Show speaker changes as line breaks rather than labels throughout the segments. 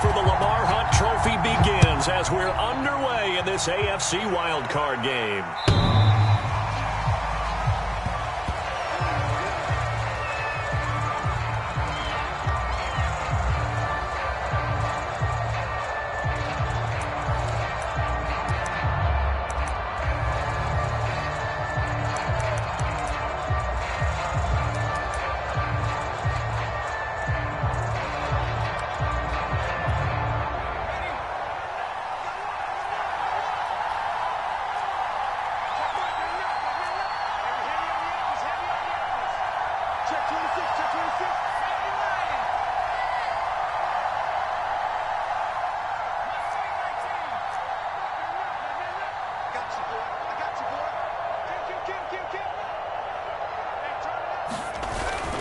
for the Lamar Hunt Trophy begins as we're underway in this AFC wildcard game.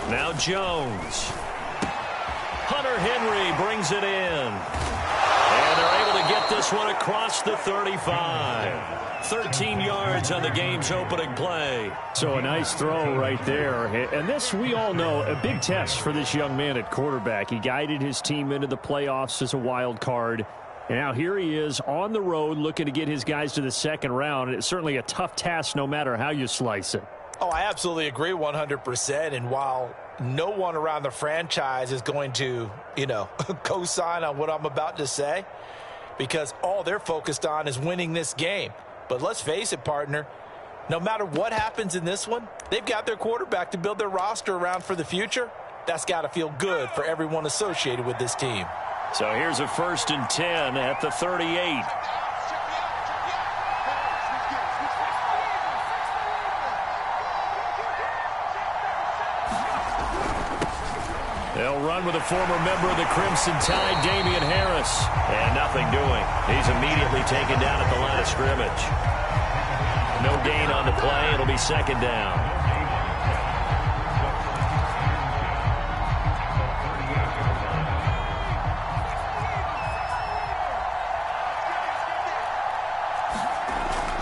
Now Jones. Hunter Henry brings it in. And they're able to get this one across the 35. 13 yards on the game's opening play.
So a nice throw right there. And this, we all know, a big test for this young man at quarterback. He guided his team into the playoffs as a wild card. And now here he is on the road looking to get his guys to the second round. And it's certainly a tough task no matter how you slice it.
Oh, I absolutely agree 100%. And while no one around the franchise is going to, co-sign on what I'm about to say, because all they're focused on is winning this game. But let's face it, partner, no matter what happens in this one, they've got their quarterback to build their roster around for the future. That's got to feel good for everyone associated with this team.
So here's a 1st and 10 at the 38. They'll run with a former member of the Crimson Tide, Damian Harris. And nothing doing. He's immediately taken down at the line of scrimmage. No gain on the play. It'll be second down.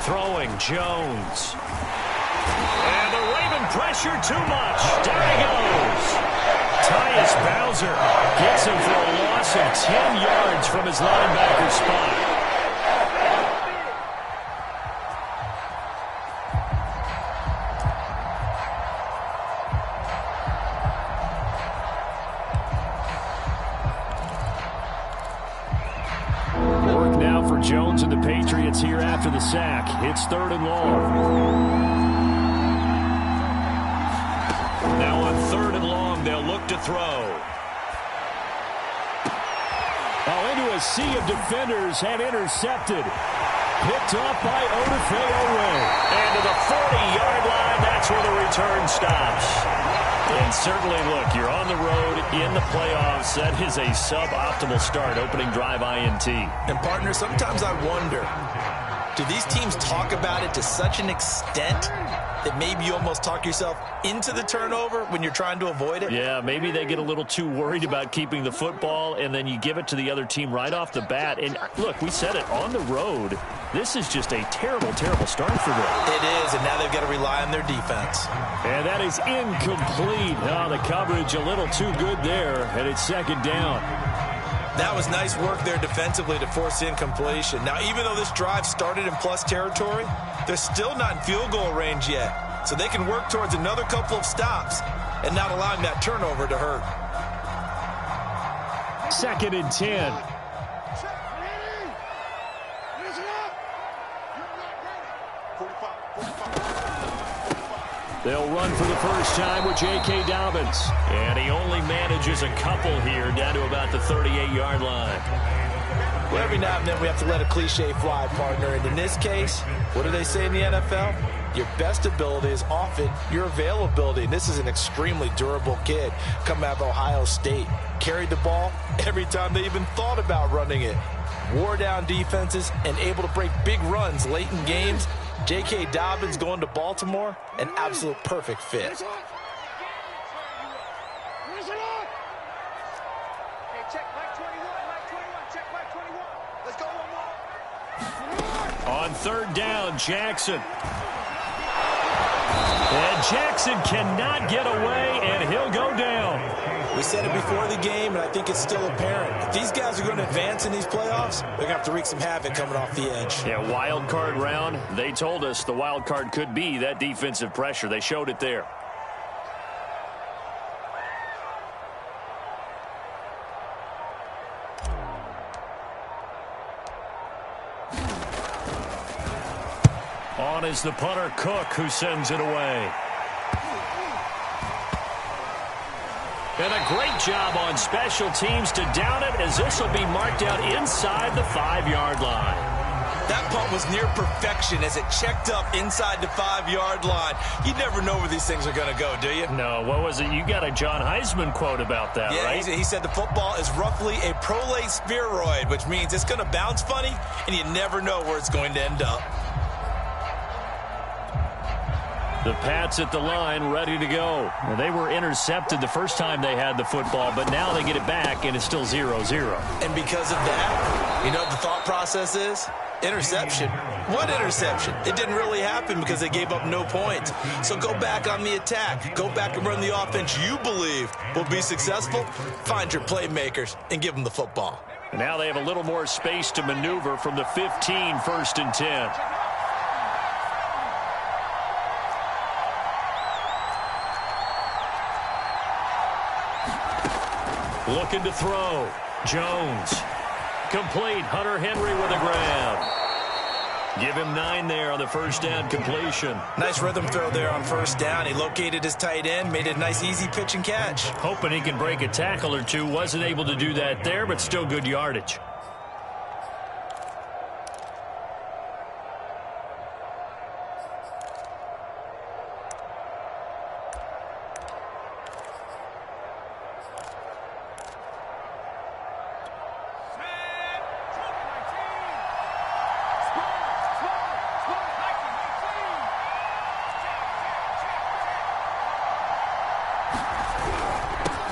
Throwing, Jones. And the Raven pressure too much. Down he goes. Tyus Bowser gets him for a loss of 10 yards from his linebacker spot. Work now for Jones and the Patriots here after the sack. It's 3rd and long. Now on 3rd and long, they'll look to throw.
Into a sea of defenders and intercepted. Picked off by Odafe-Oweh.
And to the 40-yard line, that's where the return stops. And certainly, look, you're on the road in the playoffs. That is a suboptimal start, opening drive INT.
And, partner, sometimes I wonder, do these teams talk about it to such an extent that maybe you almost talk yourself into the turnover when you're trying to avoid it?
Yeah, maybe they get a little too worried about keeping the football, and then you give it to the other team right off the bat. And, look, we said it, on the road, this is just a terrible, terrible start for them.
It is, and now they've got to rely on their defense.
And that is incomplete. Oh, the coverage a little too good there, and it's second down.
That was nice work there defensively to force incompletion. Now, even though this drive started in plus territory, they're still not in field goal range yet. So they can work towards another couple of stops and not allowing that turnover to hurt.
2nd and 10. They'll run for the first time with J.K. Dobbins.
And he only manages a couple here down to about the 38-yard line.
Well, every now and then we have to let a cliche fly, partner. And in this case, what do they say in the NFL? Your best ability is often your availability. And this is an extremely durable kid coming out of Ohio State. Carried the ball every time they even thought about running it. Wore down defenses and able to break big runs late in games. J.K. Dobbins going to Baltimore, an absolute perfect fit.
On 3rd down, Jackson.
And Jackson cannot get away, and he'll go down.
We said it before the game, and I think it's still apparent. If these guys are going to advance in these playoffs, they're going to have to wreak some havoc coming off the edge.
Yeah, wild card round. They told us the wild card could be that defensive pressure. They showed it there. On is the punter, Cook, who sends it away. And a great job on special teams to down it, as this will be marked out inside the 5-yard line.
That punt was near perfection as it checked up inside the 5-yard line. You never know where these things are going to go, do you?
No, what was it? You got a John Heisman quote about that, right?
He said the football is roughly a prolate spheroid, which means it's going to bounce funny, and you never know where it's going to end up.
The Pats at the line, ready to go. Well, they were intercepted the first time they had the football, but now they get it back, and it's still 0-0.
And because of that, you know what the thought process is? Interception. What interception? It didn't really happen because they gave up no points. So go back on the attack. Go back and run the offense you believe will be successful. Find your playmakers and give them the football.
And now they have a little more space to maneuver from the 15, 1st and 10. Looking to throw. Jones. Complete. Hunter Henry with a grab. Give him 9 there on the first down completion.
Nice rhythm throw there on first down. He located his tight end, made it a nice easy pitch and catch.
Hoping he can break a tackle or two. Wasn't able to do that there, but still good yardage.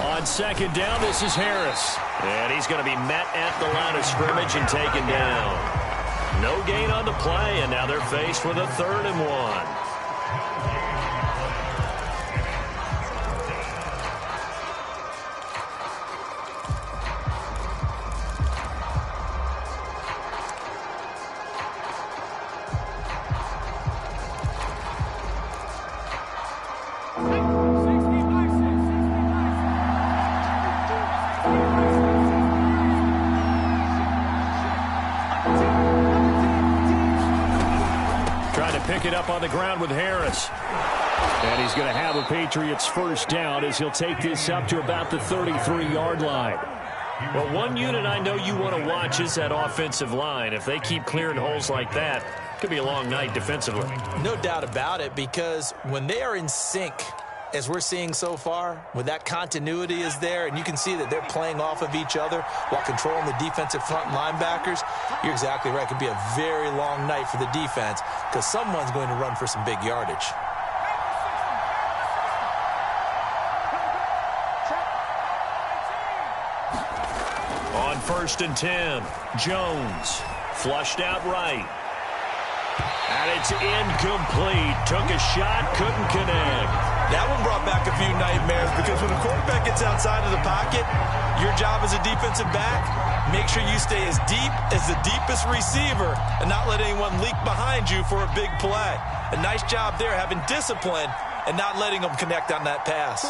On second down, this is Harris. And he's going to be met at the line of scrimmage and taken down. No gain on the play, and now they're faced with a 3rd and 1. Pick it up on the ground with Harris.
And he's going to have a Patriots first down as he'll take this up to about the 33-yard line.
Well, one unit I know you want to watch is that offensive line. If they keep clearing holes like that, it could be a long night defensively.
No doubt about it, because when they are in sync, as we're seeing so far, when that continuity is there, and you can see that they're playing off of each other while controlling the defensive front linebackers, you're exactly right. It could be a very long night for the defense because someone's going to run for some big yardage.
On 1st and 10, Jones flushed out right. And it's incomplete. Took a shot, couldn't connect.
That one brought back a few nightmares because when a quarterback gets outside of the pocket, your job as a defensive back, make sure you stay as deep as the deepest receiver and not let anyone leak behind you for a big play. A nice job there having discipline and not letting them connect on that pass.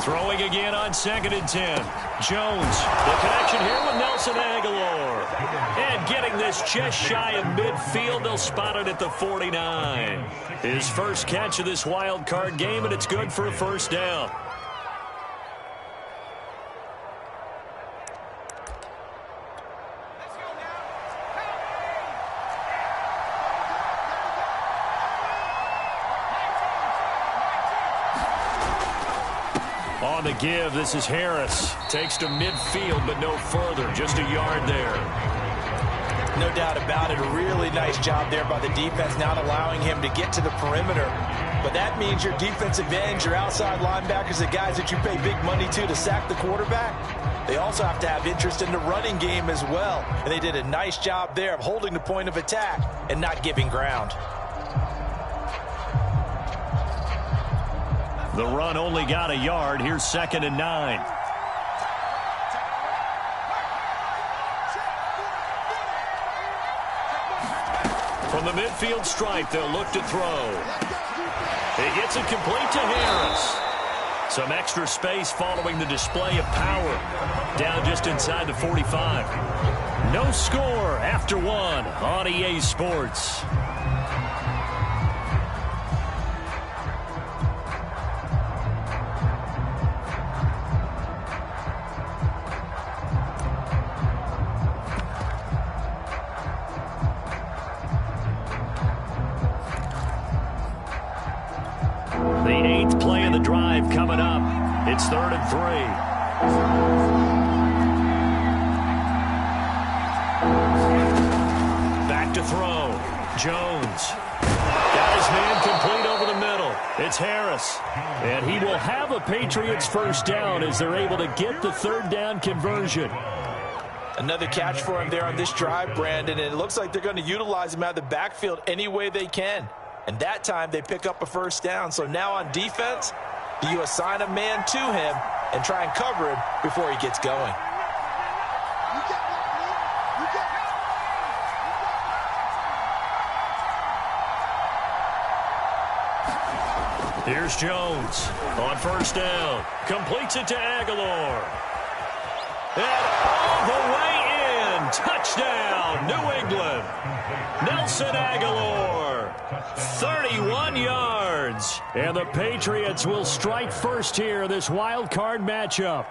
Throwing again on 2nd and 10. Jones, the connection here with Nelson Aguilar. And getting this just shy of midfield, they'll spot it at the 49. His first catch of this wild card game, and it's good for a first down. On the give, this is Harris. Takes to midfield, but no further. Just a yard there.
No doubt about it. A really nice job there by the defense, not allowing him to get to the perimeter. But that means your defensive ends, your outside linebackers, the guys that you pay big money to sack the quarterback, They also have to have interest in the running game as well. And they did a nice job there of holding the point of attack and not giving ground.
The run only got a yard. Here's 2nd and 9. From the midfield stripe, they'll look to throw. He gets it complete to Harris. Some extra space following the display of power. Down just inside the 45. No score after 1 on EA Sports. The 8th play of the drive coming up. It's 3rd and 3. Back to throw. Jones. Got his man complete over the middle. It's Harris.
And he will have a Patriots first down as they're able to get the 3rd down conversion.
Another catch for him there on this drive, Brandon, and it looks like they're going to utilize him out of the backfield any way they can. And that time they pick up a first down. So now on defense, you assign a man to him and try and cover him before he gets going.
Here's Jones on first down. Completes it to Aguilar. And all the way in. Touchdown, New England. Nelson Aguilar. 31 yards.
And the Patriots will strike first here in this wild card matchup.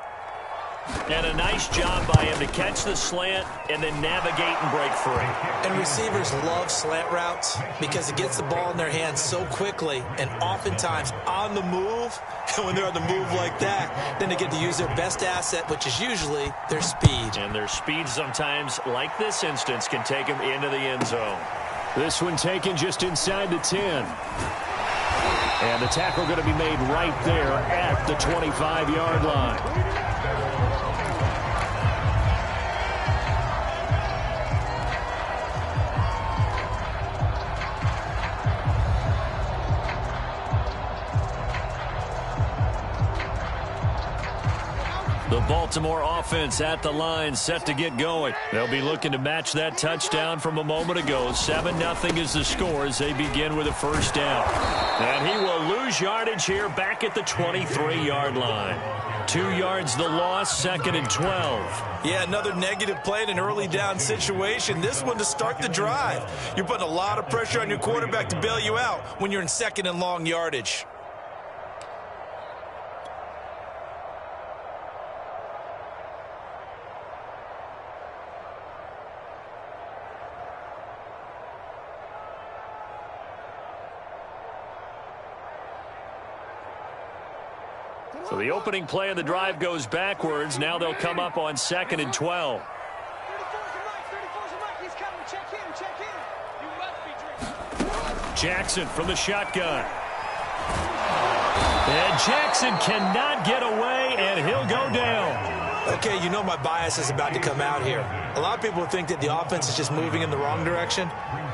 And a nice job by him to catch the slant and then navigate and break free.
And receivers love slant routes because it gets the ball in their hands so quickly and oftentimes on the move. And when they're on the move like that, then they get to use their best asset, which is usually their speed.
And their speed sometimes, like this instance, can take them into the end zone.
This one taken just inside the 10. And the tackle going to be made right there at the 25-yard line.
The Baltimore offense at the line, set to get going. They'll be looking to match that touchdown from a moment ago. 7-0 is the score as they begin with a first down. And he will lose yardage here back at the 23-yard line. 2 yards the loss, 2nd and 12.
Yeah, another negative play in an early down situation. This one to start the drive. You're putting a lot of pressure on your quarterback to bail you out when you're in 2nd and long yardage.
So the opening play of the drive goes backwards. Now they'll come up on 2nd and 12. Jackson from the shotgun. And Jackson cannot get away, and he'll go down.
Okay, you know my bias is about to come out here. A lot of people think that the offense is just moving in the wrong direction.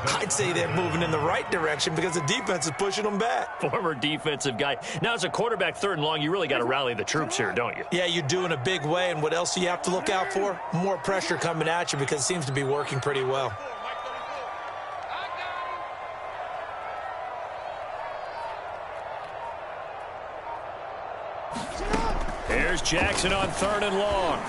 I'd say they're moving in the right direction because the defense is pushing them back.
Former defensive guy. Now, as a quarterback 3rd and long, you really got to rally the troops here, don't you?
Yeah, you do in a big way. And what else do you have to look out for? More pressure coming at you because it seems to be working pretty well.
Here's Jackson on 3rd and long.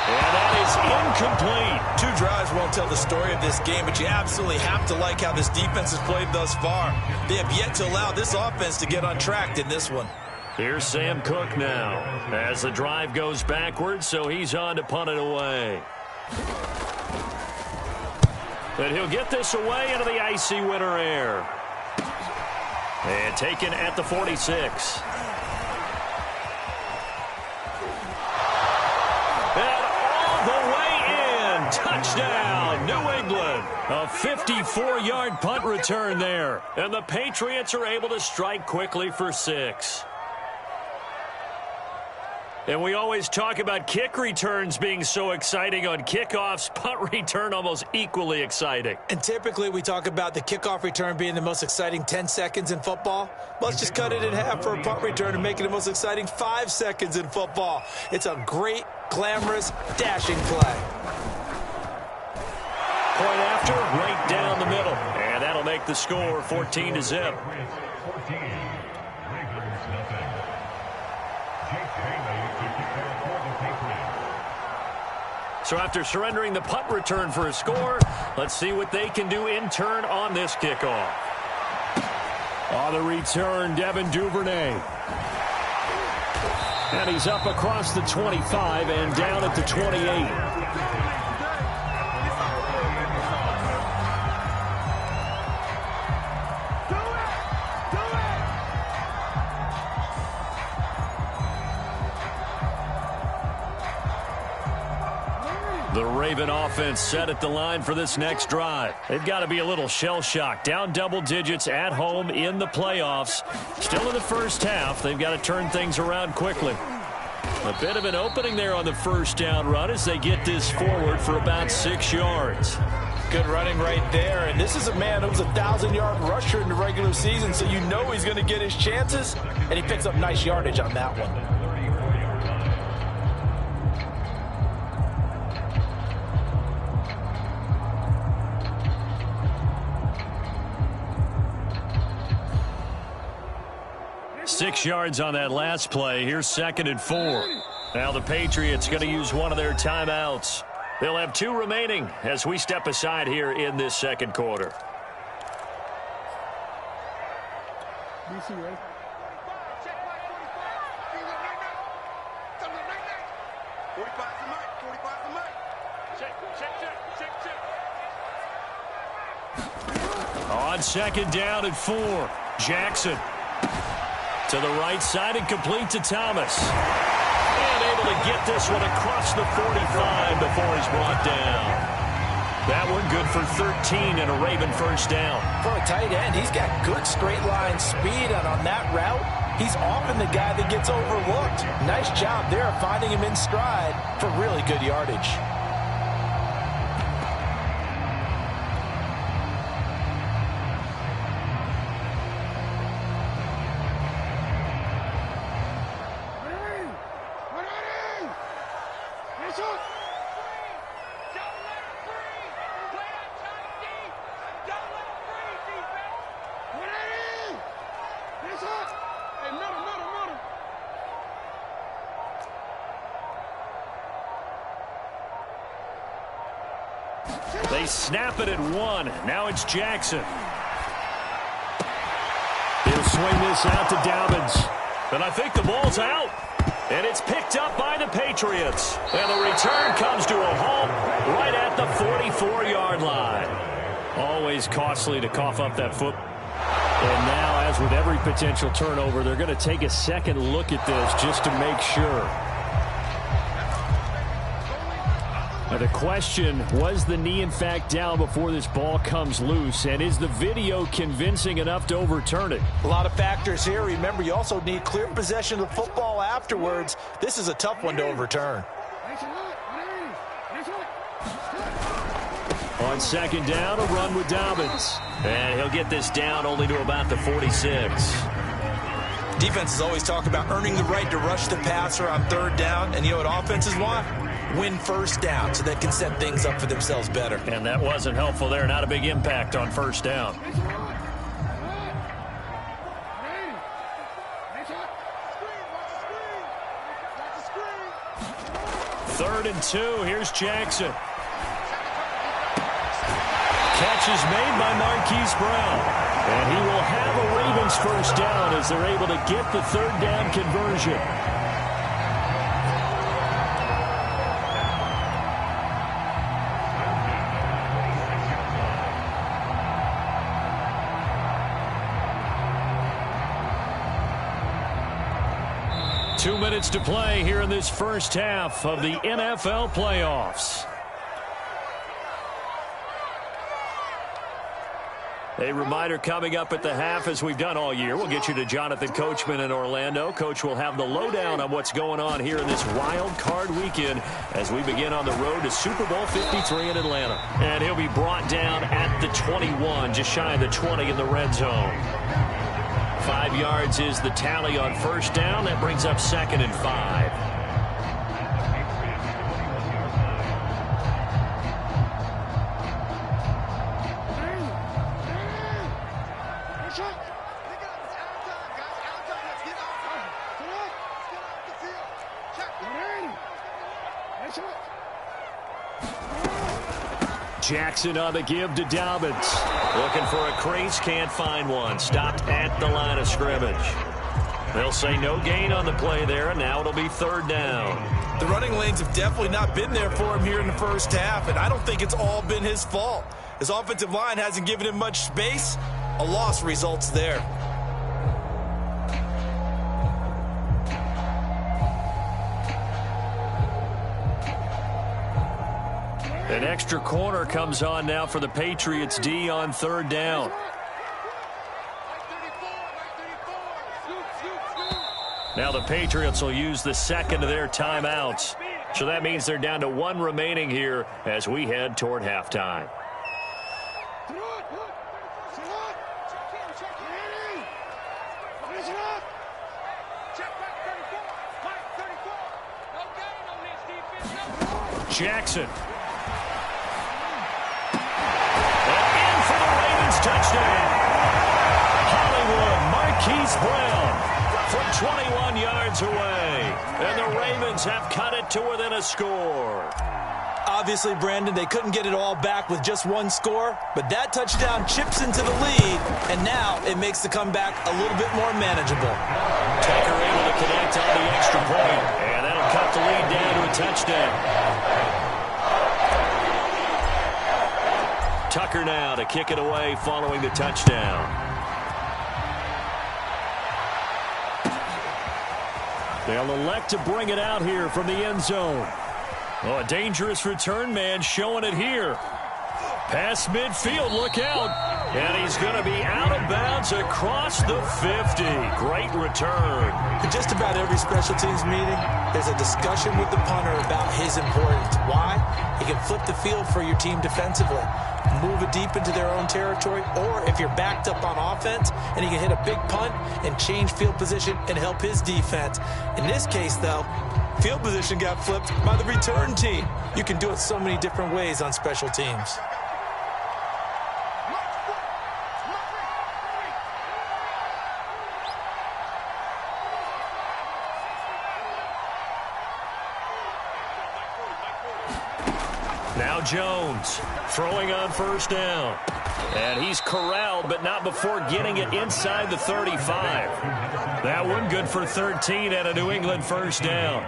And that is incomplete.
2 drives won't tell the story of this game, but you absolutely have to like how this defense has played thus far. They have yet to allow this offense to get untracked in this one.
Here's Sam Cook now as the drive goes backwards, so he's on to punt it away. But he'll get this away into the icy winter air. And taken at the 46. Touchdown, New England. A 54-yard punt return there. And the Patriots are able to strike quickly for 6. And we always talk about kick returns being so exciting on kickoffs. Punt return almost equally exciting.
And typically we talk about the kickoff return being the most exciting 10 seconds in football. Let's just cut it in half for a punt return and make it the most exciting 5 seconds in football. It's a great, glamorous, dashing play.
Point after, right down the middle. And that'll make the score 14-0. So after surrendering the punt return for a score, let's see what they can do in turn on this kickoff.
On the return, Devin Duvernay. And he's up across the 25 and down at the 28.
The Raven offense set at the line for this next drive. They've got to be a little shell-shocked. Down double digits at home in the playoffs. Still in the first half. They've got to turn things around quickly. A bit of an opening there on the first down run as they get this forward for about 6 yards.
Good running right there. And this is a man who was a 1,000-yard rusher in the regular season, so you know he's going to get his chances. And he picks up nice yardage on that one.
Six yards on that last play. Here's 2nd and 4. Now the Patriots going to use one of their timeouts. They'll have 2 remaining as we step aside here in this second quarter. On 2nd down and 4, Jackson. To the right side and complete to Thomas. And able to get this one across the 45 before he's brought down. That one good for 13 and a Raven first down.
For a tight end, he's got good straight line speed, and on that route, he's often the guy that gets overlooked. Nice job there finding him in stride for really good yardage.
They snap it at 1. Now it's Jackson.
He'll swing this out to Dobbins.
And I think the ball's out. And it's picked up by the Patriots. And the return comes to a halt right at the 44-yard line.
Always costly to cough up that foot. And now, as with every potential turnover, they're going to take a second look at this just to make sure. Now the question, was the knee in fact down before this ball comes loose? And is the video convincing enough to overturn it?
A lot of factors here. Remember, you also need clear possession of the football afterwards. This is a tough one to overturn.
On 2nd down, a run with Dobbins.
And he'll get this down only to about the 46.
Defenses always talk about earning the right to rush the passer on 3rd down. And you know what offenses want? Win first down so they can set things up for themselves better.
And that wasn't helpful there. Not a big impact on 1st down. 3rd and 2. Here's Jackson. Catch is made by Marquise Brown. And he will have a Ravens first down as they're able to get the 3rd down conversion. Two minutes to play here in this first half of the NFL playoffs. A reminder coming up at the half, as we've done all year. We'll get you to Jonathan Coachman in Orlando. Coach will have the lowdown on what's going on here in this wild card weekend as we begin on the road to Super Bowl 53 in Atlanta. And he'll be brought down at the 21, just shy of the 20 in the red zone. 5 yards is the tally on first down. That brings up 2nd and 5. Jackson on the give to Dobbins. Looking for a crease, can't find one. Stopped at the line of scrimmage. They'll say no gain on the play there, and now it'll be 3rd down.
The running lanes have definitely not been there for him here in the first half, and I don't think it's all been his fault. His offensive line hasn't given him much space. A loss results there.
An extra corner comes on now for the Patriots D on 3rd down. Now the Patriots will use the 2nd of their timeouts. So that means they're down to 1 remaining here as we head toward halftime. Jackson. Touchdown. Hollywood, Marquise Brown from 21 yards away. And the Ravens have cut it to within a score.
Obviously, Brandon, they couldn't get it all back with just 1 score, but that touchdown chips into the lead, and now it makes the comeback a little bit more manageable.
Tucker able to connect on the extra point, and that'll cut the lead down to a touchdown. Tucker now to kick it away following the touchdown. They'll elect to bring it out here from the end zone. Oh, a dangerous return man showing it here. Past midfield, look out. And he's going to be out of bounds across the 50. Great return.
In just about every special teams meeting, there's a discussion with the punter about his importance. Why? He can flip the field for your team defensively, move it deep into their own territory, or if you're backed up on offense, and he can hit a big punt and change field position and help his defense. In this case, though, field position got flipped by the return team. You can do it so many different ways on special teams.
Now Jones throwing on first down. And he's corralled, but not before getting it inside the 35. That one good for 13 at a New England first down.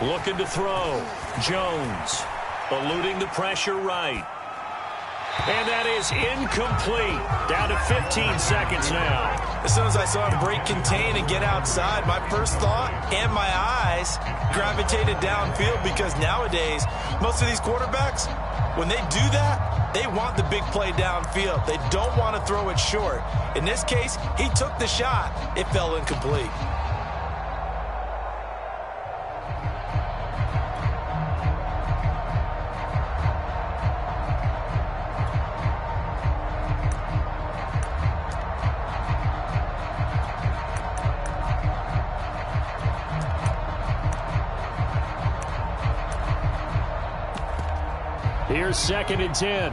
Looking to throw. Jones eluding the pressure right. And that is incomplete. Down to 15 seconds now.
As soon as I saw him break contain and get outside, my first thought and my eyes gravitated downfield, because nowadays, most of these quarterbacks, when they do that, they want the big play downfield. They don't want to throw it short. In this case, he took the shot. It fell incomplete.
Here's 2nd and 10.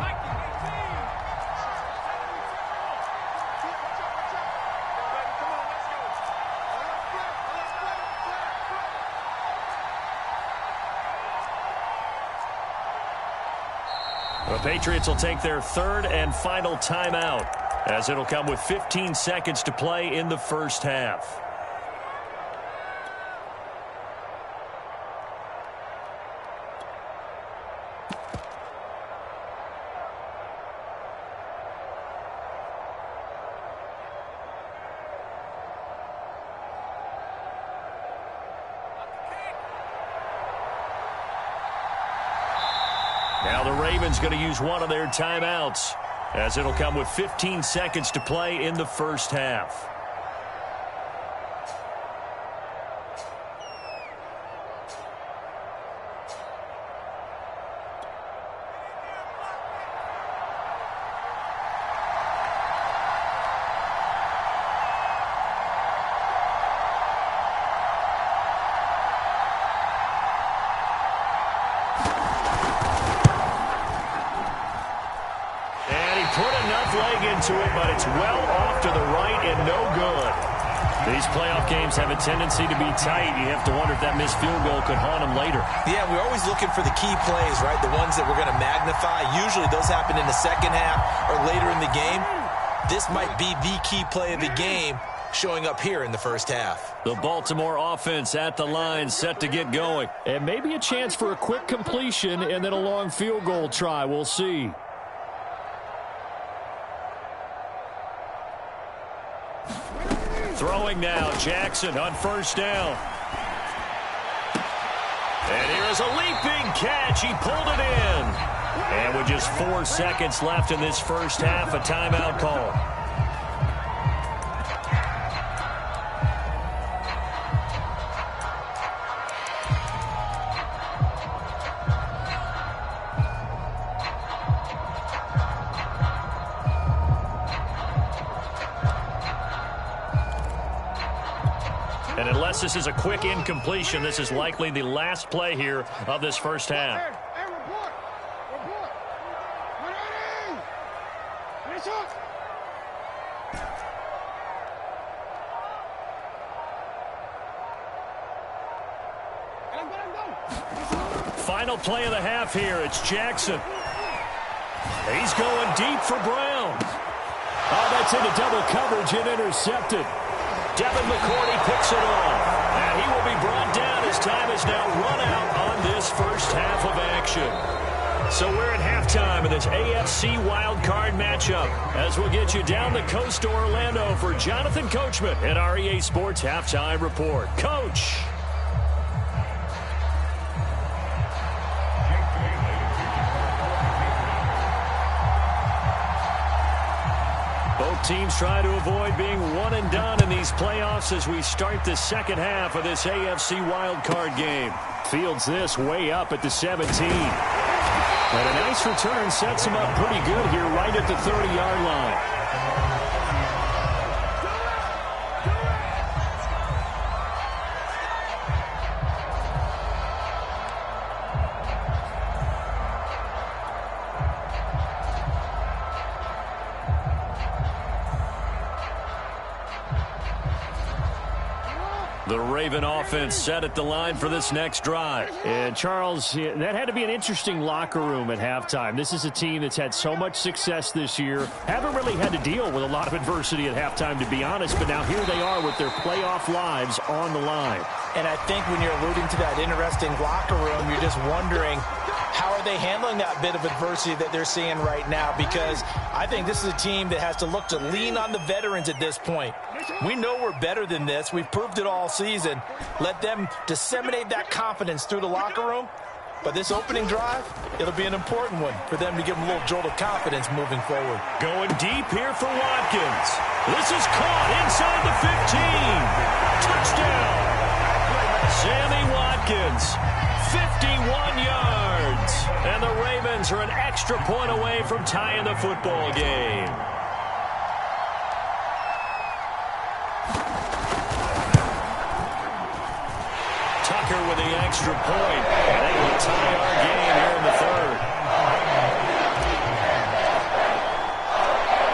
The Patriots will take their 3rd and final timeout, as it'll come with 15 seconds to play in the first half. Now the Ravens going to use one of their timeouts, as it'll come with 15 seconds to play in the first half.
Into it, but it's well off to the right and no good. These playoff games have a tendency to be tight. You have to wonder if that missed field goal could haunt them later.
Yeah, we're always looking for the key plays, right? The ones that we're going to magnify. Usually those happen in the second half or later in the game. This might be the key play of the game showing up here in the first half.
The Baltimore offense at the line, set to get going.
And maybe a chance for a quick completion and then a long field goal try. We'll see.
Throwing now, Jackson on first down. And here is a leaping catch. He pulled it in. And with just 4 seconds left in this first half, a timeout call. And unless this is a quick incompletion, this is likely the last play here of this first half.
Hey, report.
Final play of the half here. It's Jackson. He's going deep for Brown.
Oh, that's into double coverage and intercepted.
Devin McCourty picks it off. And he will be brought down as time is now run out on this first half of action. So we're at halftime in this AFC wildcard matchup as we'll get you down the coast to Orlando for Jonathan Coachman at our EA Sports Halftime Report. Coach. Both teams try to avoid being one and done in these playoffs as we start the second half of this AFC wildcard game.
Fields this way up at the 17. And a nice return sets him up pretty good here right at the 30-yard line.
The Raven offense set at the line for this next drive.
And, Charles, that had to be an interesting locker room at halftime. This is a team that's had so much success this year. Haven't really had to deal with a lot of adversity at halftime, to be honest. But now here they are with their playoff lives on the line.
And I think when you're alluding to that interesting locker room, you're just wondering, how are they handling that bit of adversity that they're seeing right now? Because I think this is a team that has to look to lean on the veterans at this point. We know we're better than this. We've proved it all season. Let them disseminate that confidence through the locker room. But this opening drive, it'll be an important one for them to give them a little jolt of confidence moving forward.
Going deep here for Watkins. This is caught inside the 15. Touchdown. Sammy Watkins, 51 yards. And the Ravens are an extra point away from tying the football game. Tucker with the extra point. And they will tie our game here in the third.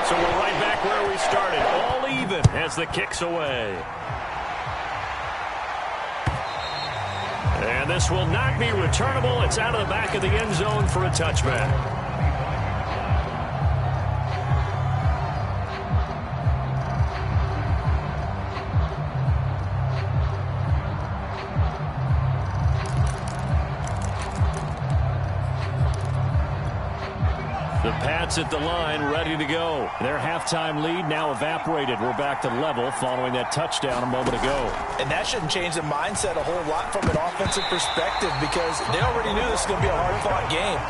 So we're right back where we started. All even as the kick's away. And this will not be returnable. It's out of the back of the end zone for a touchback. The Pats at the line, ready to go.
Their halftime lead now evaporated. We're back to level following that touchdown a moment ago.
And that shouldn't change the mindset a whole lot from an offensive perspective because they already knew this was going to be a hard-fought game.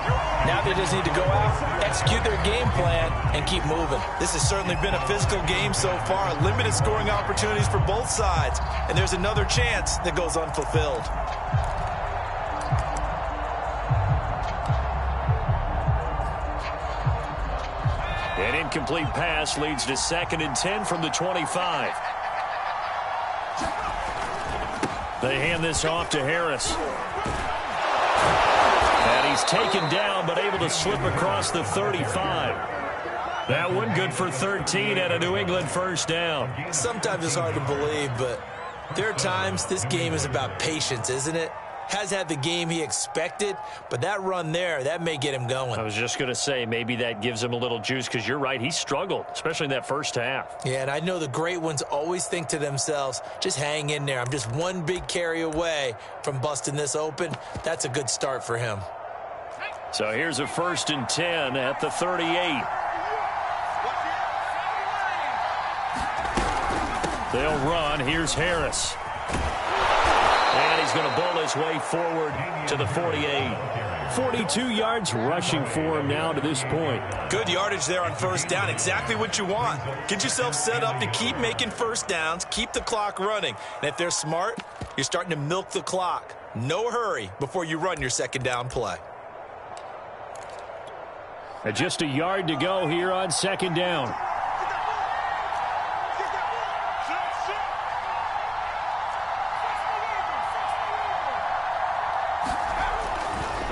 Now they just need to go out, execute their game plan, and keep moving. This has certainly been a physical game so far. Limited scoring opportunities for both sides. And there's another chance that goes unfulfilled.
An incomplete pass leads to 2nd and 10 from the 25. They hand this off to Harris. And he's taken down but able to slip across the 35. That one good for 13 at a New England first down.
Sometimes it's hard to believe, but there are times this game is about patience, isn't it? Has had the game he expected, but that run there, that may get him going.
I was just going to say, maybe that gives him a little juice because you're right, he struggled, especially in that first half.
Yeah, and I know the great ones always think to themselves, just hang in there. I'm just one big carry away from busting this open. That's a good start for him.
So here's a 1st and 10 at the 38. They'll run. Here's Harris. And he's going to bowl his way forward to the 48.
42 yards rushing for him now to this point.
Good yardage there on first down. Exactly what you want. Get yourself set up to keep making first downs, keep the clock running. And if they're smart, you're starting to milk the clock. No hurry before you run your second down play.
And just a yard to go here on 2nd down.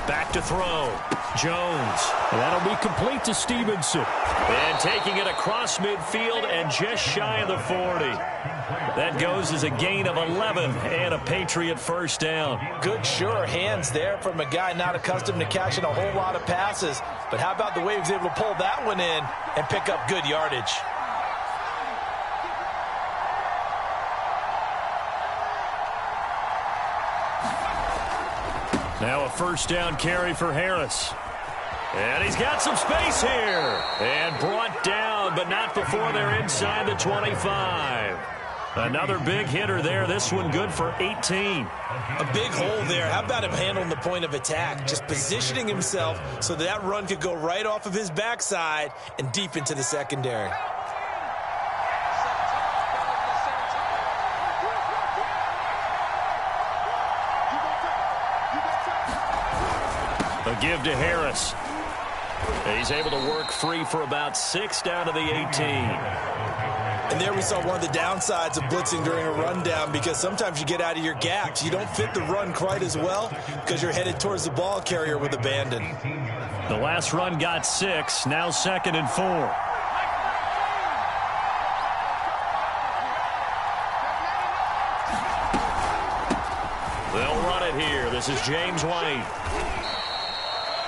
Back to throw. Jones.
And that'll be complete to Stevenson.
And taking it across midfield and just shy of the 40. That goes as a gain of 11 and a Patriot first down.
Good, sure hands there from a guy not accustomed to catching a whole lot of passes. But how about the way he was able to pull that one in and pick up good yardage?
Now a first down carry for Harris. And he's got some space here. And brought down, but not before they're inside the 25. Another big hitter there. This one good for 18.
A big hole there. How about him handling the point of attack? Just positioning himself so that run could go right off of his backside and deep into the secondary.
A give to Harris. He's able to work free for about 6 down to the 18.
And there we saw one of the downsides of blitzing during a rundown because sometimes you get out of your gaps. You don't fit the run quite as well because you're headed towards the ball carrier with abandon.
The last run got 6. Now 2nd and 4. They'll run it here. This is James White.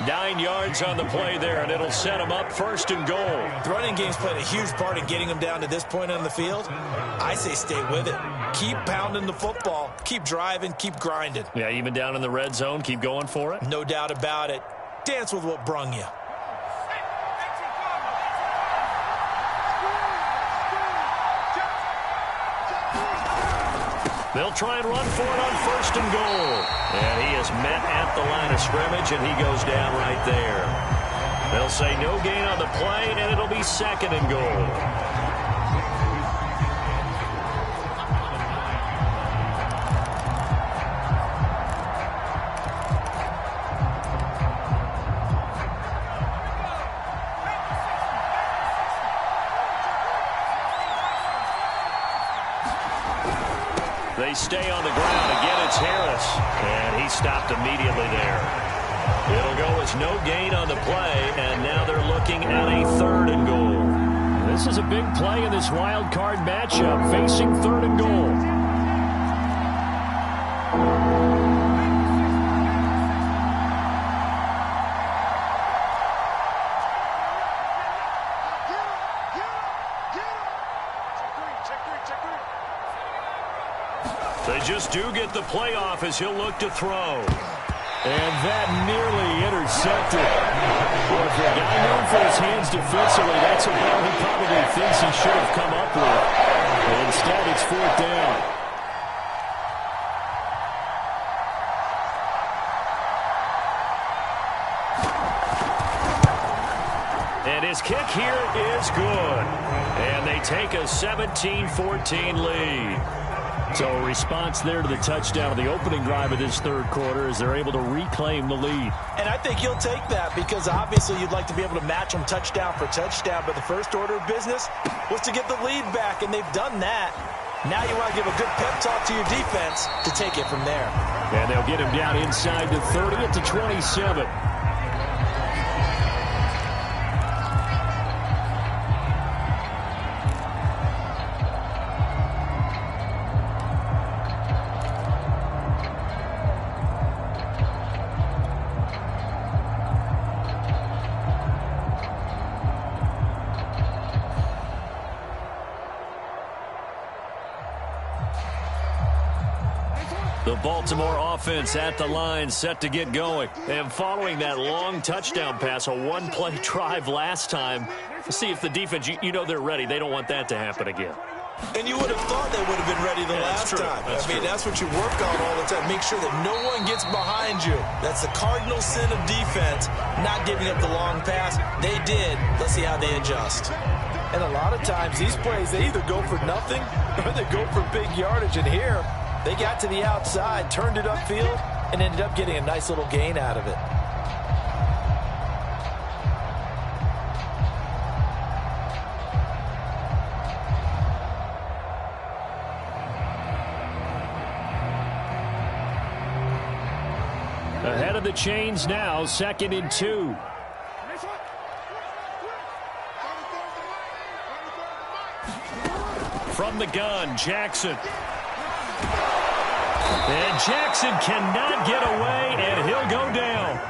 9 yards on the play there, and it'll set him up 1st and goal.
The running game's played a huge part in getting him down to this point on the field. I say stay with it. Keep pounding the football. Keep driving. Keep grinding.
Yeah, even down in the red zone, keep going for it.
No doubt about it. Dance with what brung you.
They'll try and run for it on 1st and goal. And he is met at the line of scrimmage, and he goes down right there. They'll say no gain on the play, and it'll be 2nd and goal. They stay on the ground. Again, it's Harris. And he stopped immediately there. It'll go as no gain on the play, and now they're looking at a 3rd and goal.
This is a big play in this wild card matchup, facing 3rd and goal.
They just do get the playoff as he'll look to throw.
And that nearly intercepted. Well, for a guy known for his hands defensively, that's a ball he probably thinks he should have come up with. But instead, it's 4th down. And his kick here is good. And they take a 17-14 lead. So a response there to the touchdown of the opening drive of this 3rd quarter as they're able to reclaim the lead.
And I think you'll take that because obviously you'd like to be able to match them touchdown for touchdown, but the first order of business was to get the lead back, and they've done that. Now you want to give a good pep talk to your defense to take it from there.
And they'll get him down inside the 30 at the 27. The Baltimore offense at the line, set to get going. And following that long touchdown pass, a one-play drive last time, see if the defense, you know they're ready. They don't want that to happen again.
And you would have thought they would have been ready the last time. That's what you work on all the time. Make sure that no one gets behind you. That's the cardinal sin of defense, not giving up the long pass. They did. Let's see how they adjust. And a lot of times, these plays, they either go for nothing or they go for big yardage. And here, they got to the outside, turned it upfield, and ended up getting a nice little gain out of it.
Ahead of the chains now, 2nd and 2. From the gun, Jackson. And Jackson cannot get away, and he'll go down.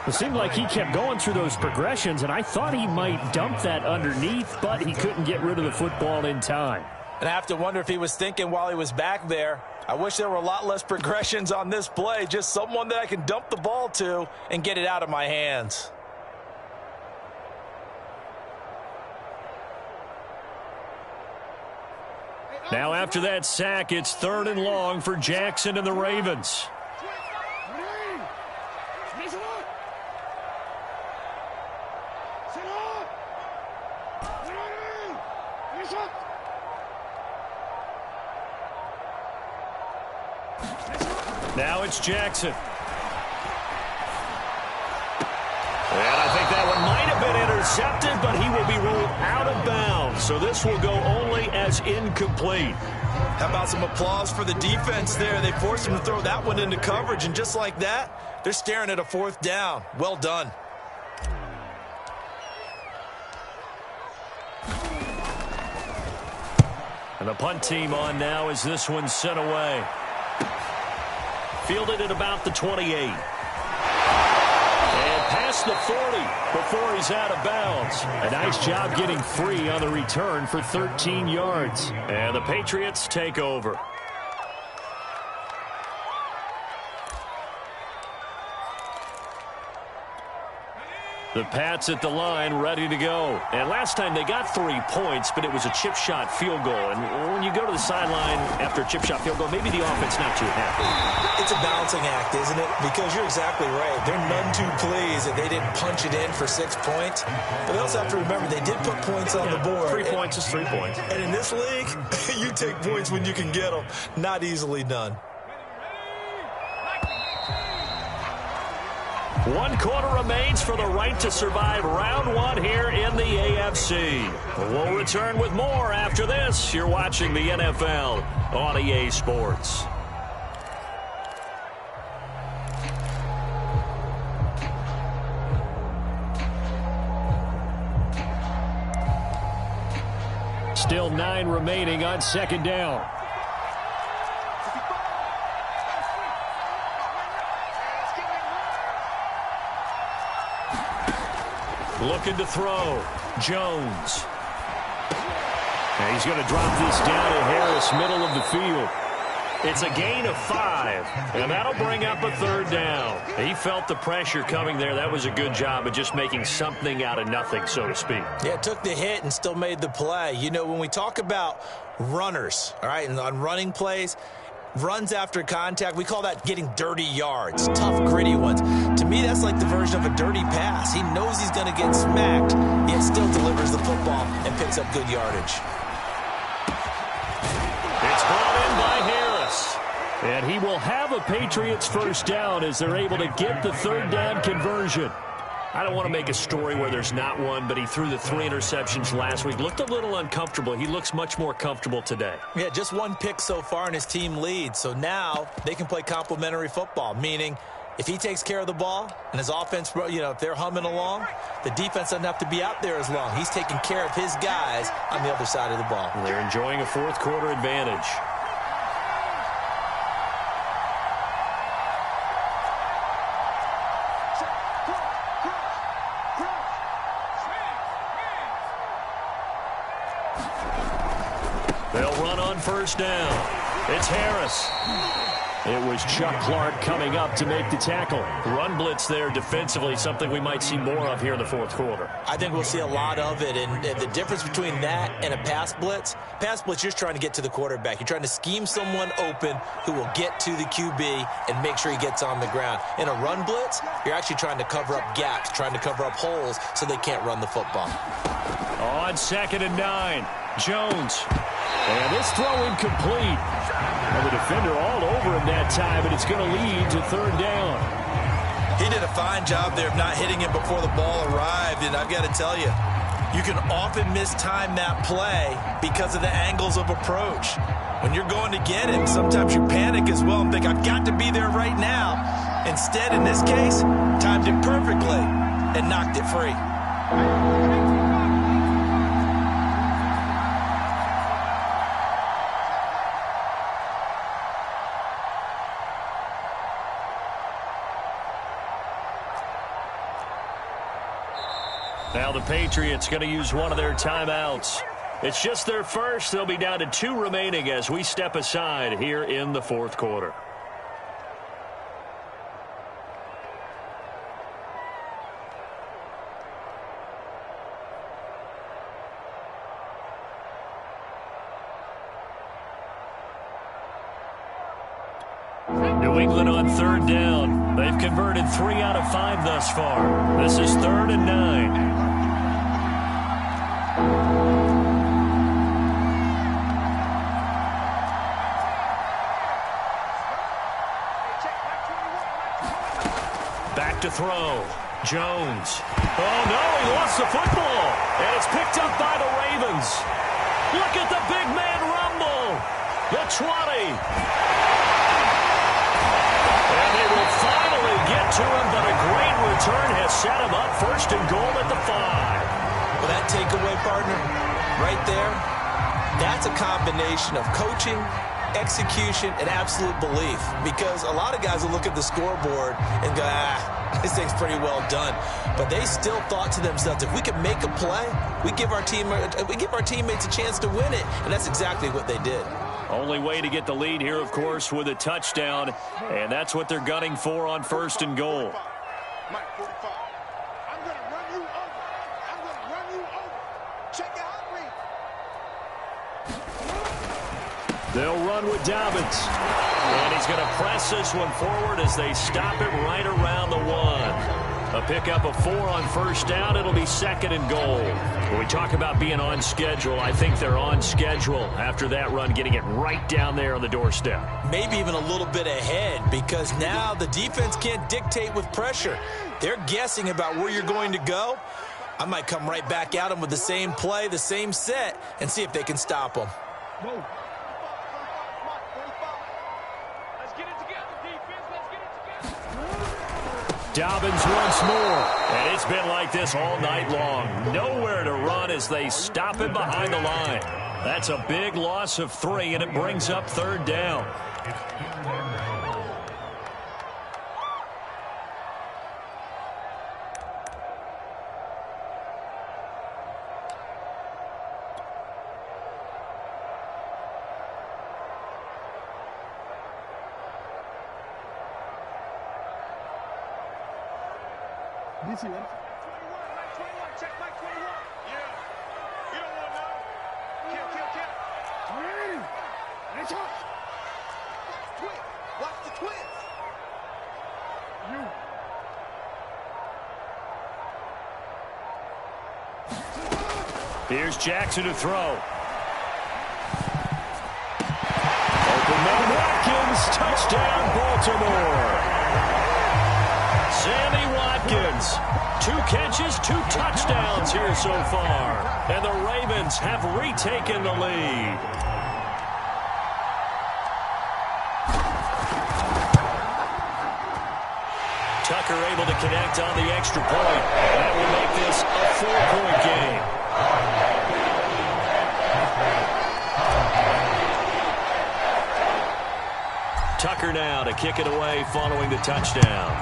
It seemed like he kept going through those progressions, and I thought he might dump that underneath, but he couldn't get rid of the football in time.
And I have to wonder if he was thinking while he was back there, I wish there were a lot less progressions on this play, just someone that I can dump the ball to and get it out of my hands.
Now after that sack, it's 3rd and long for Jackson and the Ravens. Now it's Jackson. And I think that one might have been intercepted, but he will be ruled out of bounds. So this will go only as incomplete.
How about some applause for the defense there? They forced him to throw that one into coverage, and just like that, they're staring at a 4th down. Well done.
And the punt team on now as this one's sent away. Fielded at about the 28. And past the 40 before he's out of bounds. A nice job getting free on the return for 13 yards. And the Patriots take over. The Pats at the line, ready to go. And last time they got 3 points, but it was a chip shot field goal. And when you go to the sideline after a chip shot field goal, maybe the offense not too happy.
It's a balancing act, isn't it? Because you're exactly right. They're none too pleased that they didn't punch it in for 6 points. But they also have to remember they did put points on the board.
3 points is 3 points.
And in this league, you take points when you can get them. Not easily done.
1 quarter remains for the right to survive round 1 here in the AFC. We'll return with more after this. You're watching the NFL on EA Sports. Still 9 remaining on 2nd down. Looking to throw. Jones. And he's going to drop this down to Harris, middle of the field.
It's a gain of 5, and that'll bring up a 3rd down. He felt the pressure coming there. That was a good job of just making something out of nothing, so to speak.
Yeah, took the hit and still made the play. You know, when we talk about runners, all right, and on running plays, runs after contact, we call that getting dirty yards, tough, gritty ones. To me, that's like the version of a dirty pass. He knows he's going to get smacked, yet still delivers the football and picks up good yardage.
It's brought in by Harris.
And he will have a Patriots 1st down as they're able to get the 3rd down conversion.
I don't want to make a story where there's not one, but he threw the 3 interceptions last week. Looked a little uncomfortable. He looks much more comfortable today.
Yeah, just 1 pick so far and his team leads. So now they can play complementary football, meaning if he takes care of the ball and his offense, you know, if they're humming along, the defense doesn't have to be out there as long. He's taking care of his guys on the other side of the ball.
They're enjoying a 4th quarter advantage. They'll run on 1st down. It's Harris.
It was Chuck Clark coming up to make the tackle.
Run blitz there defensively, something we might see more of here in the 4th quarter.
I think we'll see a lot of it, and the difference between that and a pass blitz, you're trying to get to the quarterback. You're trying to scheme someone open who will get to the QB and make sure he gets on the ground. In a run blitz, you're actually trying to cover up gaps, trying to cover up holes so they can't run the football.
On 2nd and 9, Jones.
And this throw incomplete. And the defender all over him that time, and it's going to lead to 3rd down.
He did a fine job there of not hitting it before the ball arrived, and I've got to tell you, you can often mistime that play because of the angles of approach. When you're going to get him, sometimes you panic as well and think, I've got to be there right now. Instead, in this case, timed it perfectly and knocked it free.
Now the Patriots going to use one of their timeouts. It's just their first. They'll be down to 2 remaining as we step aside here in the 4th quarter. New England on 3rd down. They've converted 3 out of 5 thus far. This is 3rd and 9. Back to throw. Jones. Oh, no, he lost the football. And it's picked up by the Ravens. Look at the big man rumble. The 20. And they will finally get to him, but a great return has set him up 1st and goal at the 5.
Well, that takeaway, partner, right there, that's a combination of coaching, execution, and absolute belief. Because a lot of guys will look at the scoreboard and go, this thing's pretty well done. But they still thought to themselves, if we can make a play, we give our teammates a chance to win it. And that's exactly what they did.
Only way to get the lead here, of course, with a touchdown. And that's what they're gunning for on 1st and goal. They'll run with Dobbins. And he's going to press this one forward as they stop it right around the 1. A pickup of 4 on 1st down. It'll be 2nd and goal. When we talk about being on schedule, I think they're on schedule after that run, getting it right down there on the doorstep.
Maybe even a little bit ahead, because now the defense can't dictate with pressure. They're guessing about where you're going to go. I might come right back at them with the same play, the same set, and see if they can stop them.
Whoa. Let's get it together, defense. Let's get it together.
Dobbins once more. And it's been like this all night long. Nowhere to run as they stop him behind the line. That's a big loss of 3, and it brings up 3rd down.
21, check Mike 21. Yeah. You don't want to know. Kill. Twin. Watch the twins.
Here's Jackson to throw. Open man Watkins, touchdown Baltimore. Sammy Watkins, 2 catches, 2 touchdowns here so far. And the Ravens have retaken the lead. Tucker able to connect on the extra point. That will make this a 4-point game. Tucker now to kick it away following the touchdown.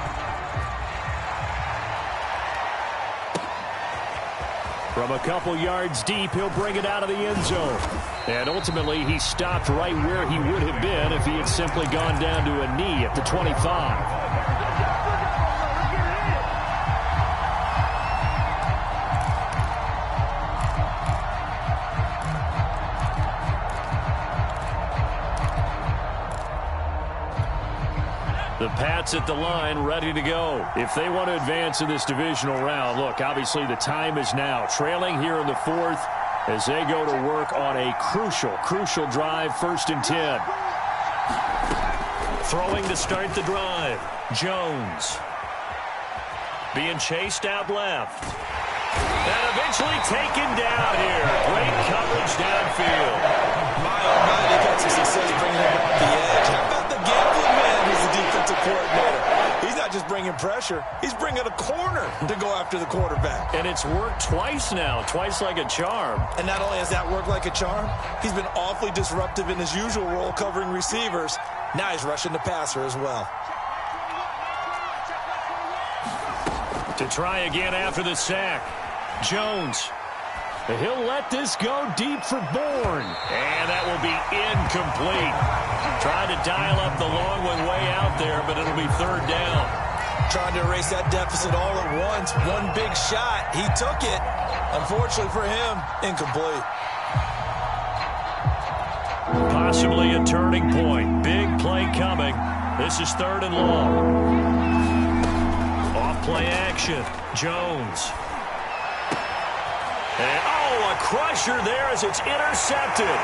From a couple yards deep, he'll bring it out of the end zone. And ultimately, he stopped right where he would have been if he had simply gone down to a knee at the 25. The Pats at the line, ready to go. If they want to advance in this divisional round, look, obviously the time is now. Trailing here in the 4th as they go to work on a crucial drive, 1st and 10. Throwing to start the drive. Jones. Being chased out left. And eventually taken down here. Great coverage downfield.
My, oh my, they got some success bringing him off the edge. How about the gambling man who's the defensive coordinator? He's not just bringing pressure. He's bringing a corner to go after the quarterback.
And it's worked twice now, twice like a charm.
And not only has that worked like a charm, he's been awfully disruptive in his usual role covering receivers. Now he's rushing the passer as well.
To try again after the sack. Jones. He'll let this go deep for Bourne. And that will be incomplete. Trying to dial up the long one way out there, but it'll be 3rd down.
Trying to erase that deficit all at once. One big shot. He took it. Unfortunately for him, incomplete.
Possibly a turning point. Big play coming. This is 3rd and long. Off play action. Jones. And, a crusher there as it's intercepted.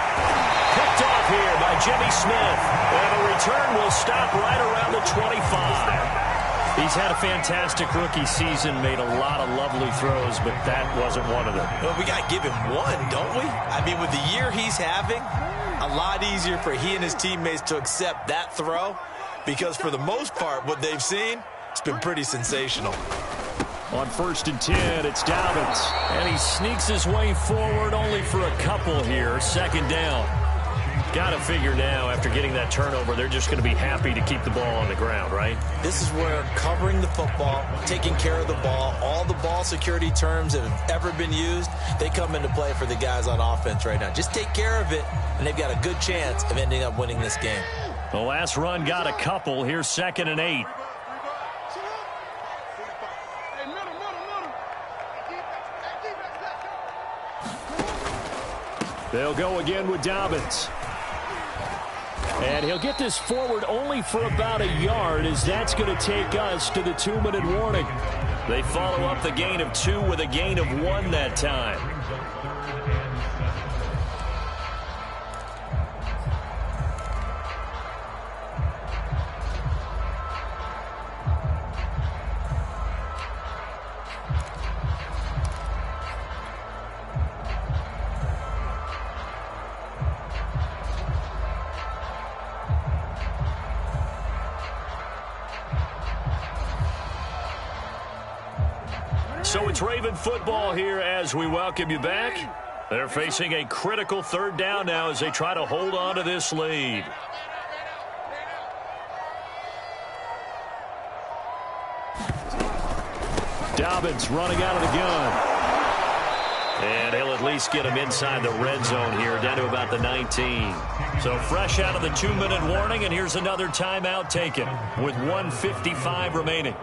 Picked off here by Jimmy Smith. And the return will stop right around the 25. He's had a fantastic rookie season, made a lot of lovely throws, but that wasn't one of them.
Well, we got to give him one, don't we? I mean, with the year he's having, a lot easier for he and his teammates to accept that throw because for the most part, what they've seen, it's been pretty sensational.
On 1st and 10, it's Dobbins. And he sneaks his way forward only for a couple here. 2nd down. Got to figure now, after getting that turnover, they're just going to be happy to keep the ball on the ground, right?
This is where covering the football, taking care of the ball, all the ball security terms that have ever been used, they come into play for the guys on offense right now. Just take care of it, and they've got a good chance of ending up winning this game.
The last run got a couple. Here's 2nd and 8. They'll go again with Dobbins. And he'll get this forward only for about a yard, as that's going to take us to the 2-minute warning. They follow up the gain of 2 with a gain of 1 that time. So it's Raven football here as we welcome you back. They're facing a critical 3rd down now as they try to hold on to this lead. Dobbins running out of the gun. And he'll at least get him inside the red zone here, down to about the 19. So fresh out of the 2-minute warning, and here's another timeout taken with 1:55 remaining.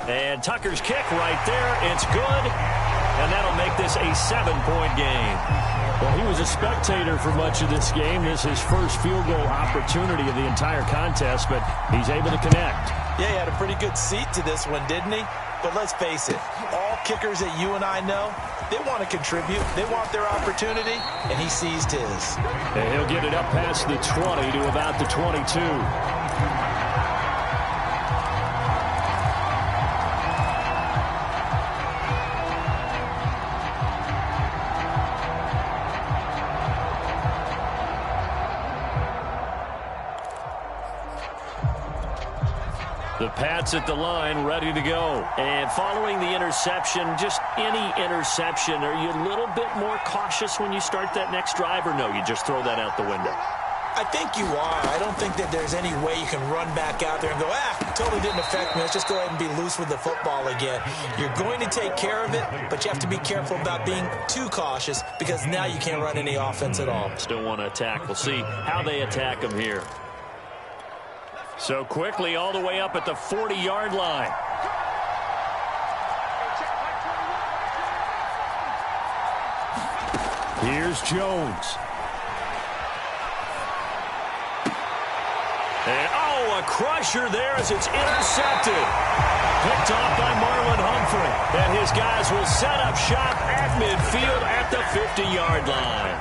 And Tucker's kick right there. It's good. And that'll make this a 7-point game.
Well, he was a spectator for much of this game. This is his first field goal opportunity of the entire contest, but he's able to connect.
Yeah, he had a pretty good seat to this one, didn't he? But let's face it, all kickers that you and I know, they want to contribute. They want their opportunity, and he seized his.
And he'll get it up past the 20 to about the 22.
The Pats at the line, ready to go. And following the interception, just any interception, are you a little bit more cautious when you start that next drive, or no, you just throw that out the window?
I think you are. I don't think that there's any way you can run back out there and go, totally didn't affect me. Let's just go ahead and be loose with the football again. You're going to take care of it, but you have to be careful about being too cautious because now you can't run any offense at all.
Still want to attack. We'll see how they attack them here. So quickly all the way up at the 40-yard line.
Here's Jones.
And, a crusher there as it's intercepted. Picked off by Marlon Humphrey. And his guys will set up shop at midfield at the 50-yard line.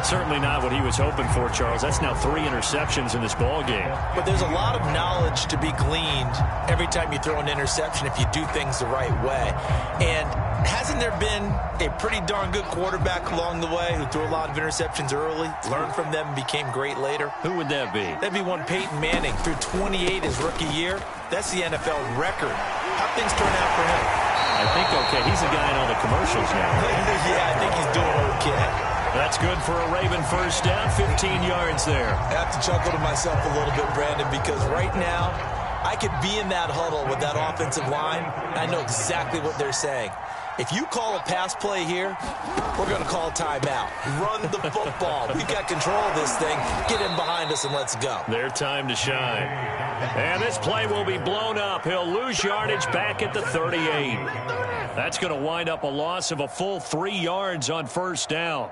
Certainly not what he was hoping for, Charles. That's now 3 interceptions in this ball game.
But there's a lot of knowledge to be gleaned every time you throw an interception if you do things the right way. And hasn't there been a pretty darn good quarterback along the way who threw a lot of interceptions early, learned from them, and became great later?
Who would that be?
That'd be one Peyton Manning. Threw 28 his rookie year. That's the NFL record. How'd things turn out for him?
I think okay. He's the guy in all the commercials now.
Yeah, I think he's doing okay.
That's good for a Raven first down, 15 yards there.
I have to chuckle to myself a little bit, Brandon, because right now I could be in that huddle with that offensive line. I know exactly what they're saying. If you call a pass play here, we're going to call a timeout. Run the football. We've got control of this thing. Get in behind us and let's go.
Their time to shine. And this play will be blown up. He'll lose yardage back at the 38. That's going to wind up a loss of a full 3 yards on first down.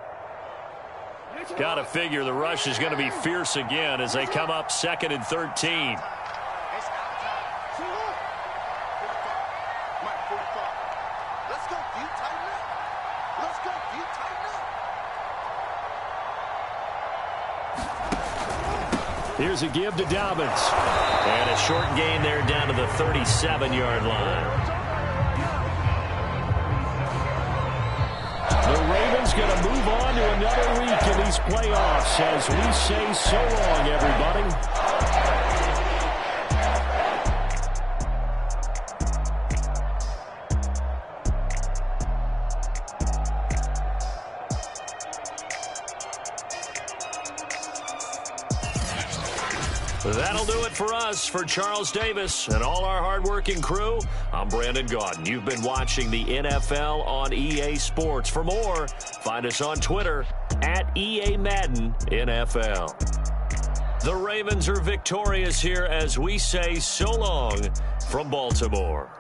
Got to figure the rush is going to be fierce again as they come up 2nd and 13.
Here's a give to Dobbins.
And a short gain there down to the 37-yard line.
The Ravens going to move on to another week in these playoffs as we say so long, everybody.
That'll do it for us. For Charles Davis and all our hardworking crew, I'm Brandon Gaudin. You've been watching the NFL on EA Sports. For more, find us on Twitter at EA Madden NFL. The Ravens are victorious here as we say so long from Baltimore.